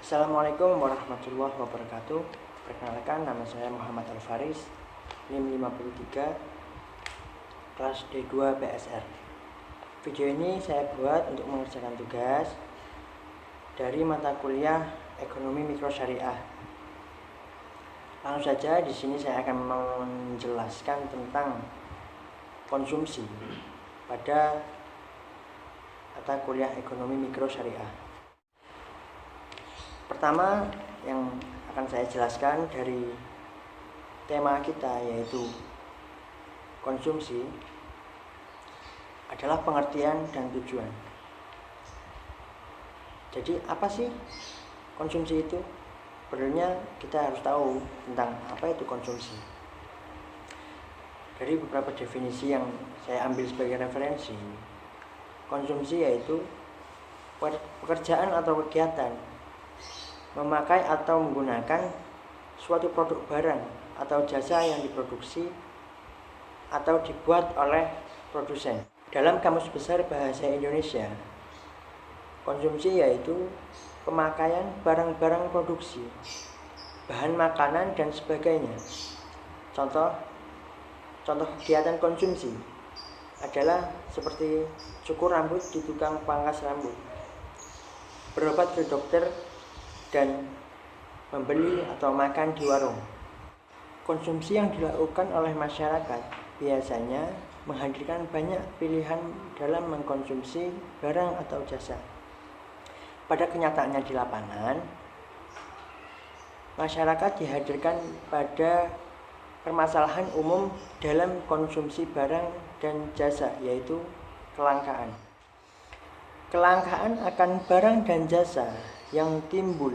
Assalamualaikum warahmatullahi wabarakatuh. Perkenalkan, nama saya Muhammad Al-Faris, NIM 53, kelas D2 PSR. Video ini saya buat untuk mengerjakan tugas dari mata kuliah Ekonomi Mikro Syariah. Langsung saja, di sini saya akan menjelaskan tentang konsumsi pada mata kuliah Ekonomi Mikro Syariah. Pertama yang akan saya jelaskan dari tema kita, yaitu konsumsi, adalah pengertian dan tujuan. Jadi apa sih konsumsi itu? Sebenarnya kita harus tahu tentang apa itu konsumsi. Dari beberapa definisi yang saya ambil sebagai referensi, konsumsi yaitu pekerjaan atau kegiatan memakai atau menggunakan suatu produk barang atau jasa yang diproduksi atau dibuat oleh produsen. Dalam Kamus Besar Bahasa Indonesia, konsumsi yaitu pemakaian barang-barang produksi, bahan makanan dan sebagainya. Contoh kegiatan konsumsi adalah seperti cukur rambut di tukang pangkas rambut, berobat ke dokter, dan membeli atau makan di warung. Konsumsi yang dilakukan oleh masyarakat biasanya menghadirkan banyak pilihan dalam mengkonsumsi barang atau jasa. Pada kenyataannya di lapangan, masyarakat dihadirkan pada permasalahan umum dalam konsumsi barang dan jasa, yaitu kelangkaan. Kelangkaan akan barang dan jasa yang timbul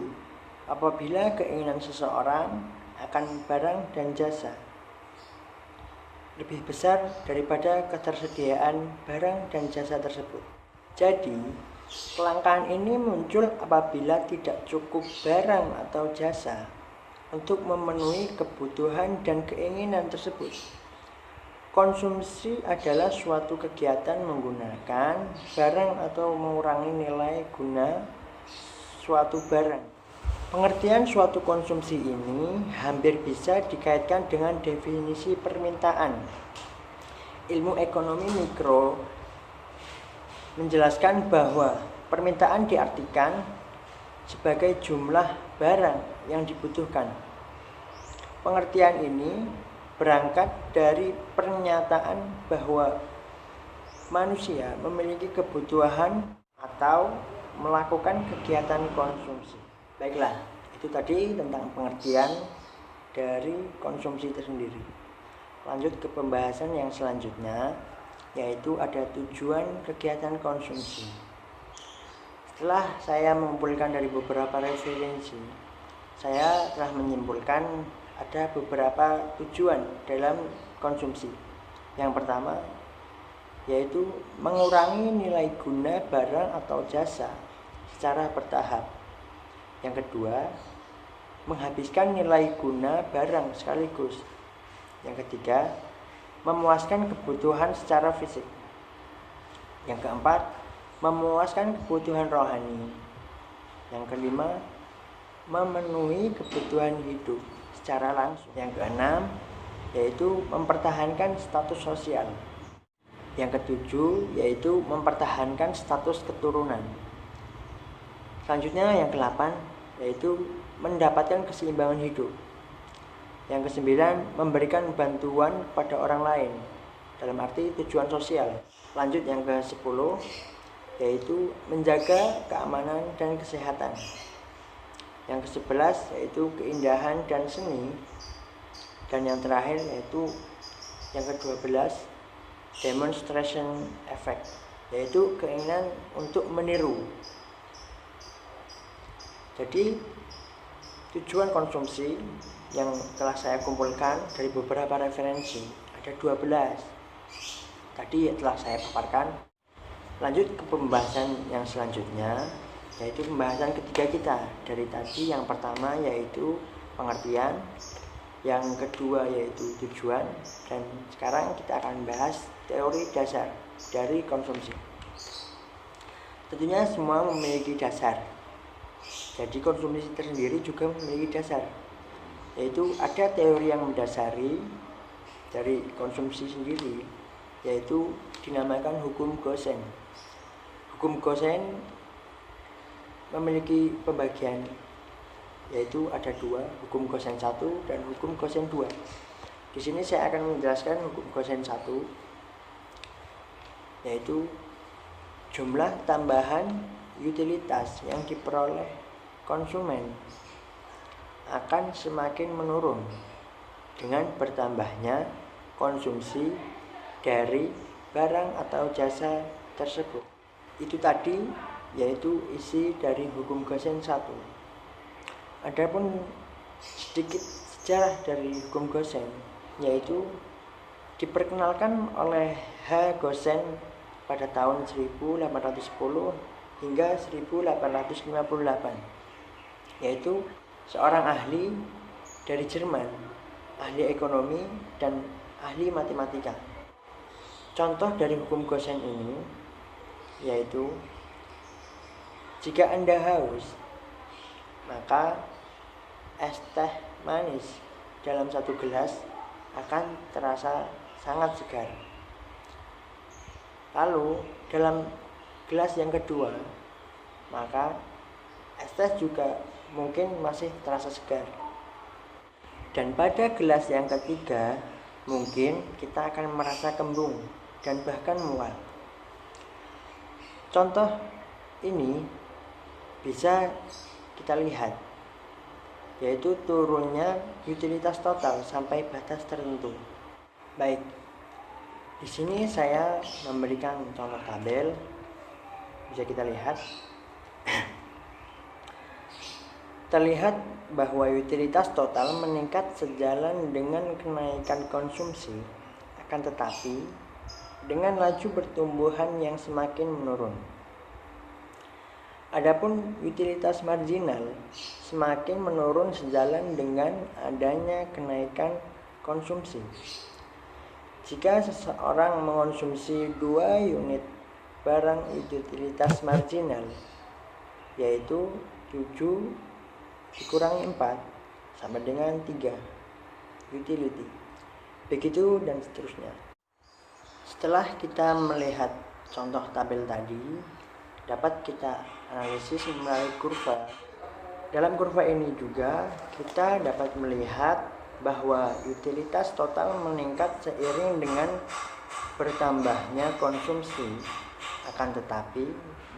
apabila keinginan seseorang akan barang dan jasa lebih besar daripada ketersediaan barang dan jasa tersebut. Jadi, kelangkaan ini muncul apabila tidak cukup barang atau jasa untuk memenuhi kebutuhan dan keinginan tersebut. Konsumsi adalah suatu kegiatan menggunakan barang atau mengurangi nilai guna suatu barang. Pengertian suatu konsumsi ini hampir bisa dikaitkan dengan definisi permintaan. Ilmu ekonomi mikro menjelaskan bahwa permintaan diartikan sebagai jumlah barang yang dibutuhkan. Pengertian ini berangkat dari pernyataan bahwa manusia memiliki kebutuhan atau melakukan kegiatan konsumsi. Baiklah, itu tadi tentang pengertian dari konsumsi itu sendiri. Lanjut ke pembahasan yang selanjutnya, yaitu ada tujuan kegiatan konsumsi. Setelah saya mengumpulkan dari beberapa referensi, saya telah menyimpulkan ada beberapa tujuan dalam konsumsi. Yang pertama, yaitu mengurangi nilai guna barang atau jasa secara bertahap. Yang kedua, menghabiskan nilai guna barang sekaligus. Yang ketiga, memuaskan kebutuhan secara fisik. Yang keempat, memuaskan kebutuhan rohani. Yang kelima, memenuhi kebutuhan hidup secara langsung. Yang keenam, yaitu mempertahankan status sosial. Yang ketujuh, yaitu mempertahankan status keturunan. Selanjutnya yang ke-8, yaitu mendapatkan keseimbangan hidup. Yang ke-9, memberikan bantuan kepada orang lain, dalam arti tujuan sosial. Lanjut yang ke-10, yaitu menjaga keamanan dan kesehatan. Yang ke-11, yaitu keindahan dan seni. Dan yang terakhir, yaitu yang ke-12, demonstration effect, yaitu keinginan untuk meniru. Jadi tujuan konsumsi yang telah saya kumpulkan dari beberapa referensi ada 12. Tadi telah saya paparkan. Lanjut ke pembahasan yang selanjutnya, yaitu pembahasan ketiga kita. Dari tadi yang pertama yaitu pengertian, yang kedua yaitu tujuan, dan sekarang kita akan bahas teori dasar dari konsumsi. Tentunya semua memiliki dasar. Jadi konsumsi tersendiri juga memiliki dasar, yaitu ada teori yang mendasari dari konsumsi sendiri, yaitu dinamakan hukum Gosen. Hukum Gosen memiliki pembagian, yaitu ada dua, hukum Gosen 1 dan hukum Gosen 2. Di sini saya akan menjelaskan hukum Gosen 1, yaitu jumlah tambahan utilitas yang diperoleh konsumen akan semakin menurun dengan bertambahnya konsumsi dari barang atau jasa tersebut. Itu tadi yaitu isi dari hukum Gosen 1. Adapun sedikit sejarah dari hukum Gosen, yaitu diperkenalkan oleh H. Gosen pada tahun 1810 hingga 1858, yaitu seorang ahli dari Jerman, ahli ekonomi dan ahli matematika. Contoh dari hukum Gosen ini yaitu, jika Anda haus, maka es teh manis dalam satu gelas akan terasa sangat segar. Lalu dalam gelas yang kedua, maka es teh juga mungkin masih terasa segar. Dan pada gelas yang ketiga, mungkin kita akan merasa kembung dan bahkan mual. Contoh ini bisa kita lihat, yaitu turunnya utilitas total sampai batas tertentu. Baik, di sini saya memberikan contoh tabel, bisa kita lihat. Terlihat bahwa utilitas total meningkat sejalan dengan kenaikan konsumsi, akan tetapi dengan laju pertumbuhan yang semakin menurun. Adapun utilitas marginal semakin menurun sejalan dengan adanya kenaikan konsumsi. Jika seseorang mengonsumsi 2 unit barang utilitas marginal, yaitu 7 dikurangi 4 sama dengan 3 utility, begitu dan seterusnya. Setelah kita melihat contoh tabel tadi, dapat kita analisis melalui kurva. Dalam kurva ini juga kita dapat melihat bahwa utilitas total meningkat seiring dengan bertambahnya konsumsi, akan tetapi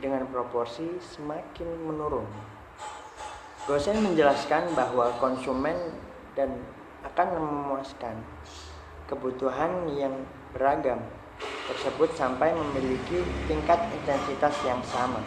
dengan proporsi semakin menurun. Gosen menjelaskan bahwa konsumen dan akan memuaskan kebutuhan yang beragam tersebut sampai memiliki tingkat intensitas yang sama.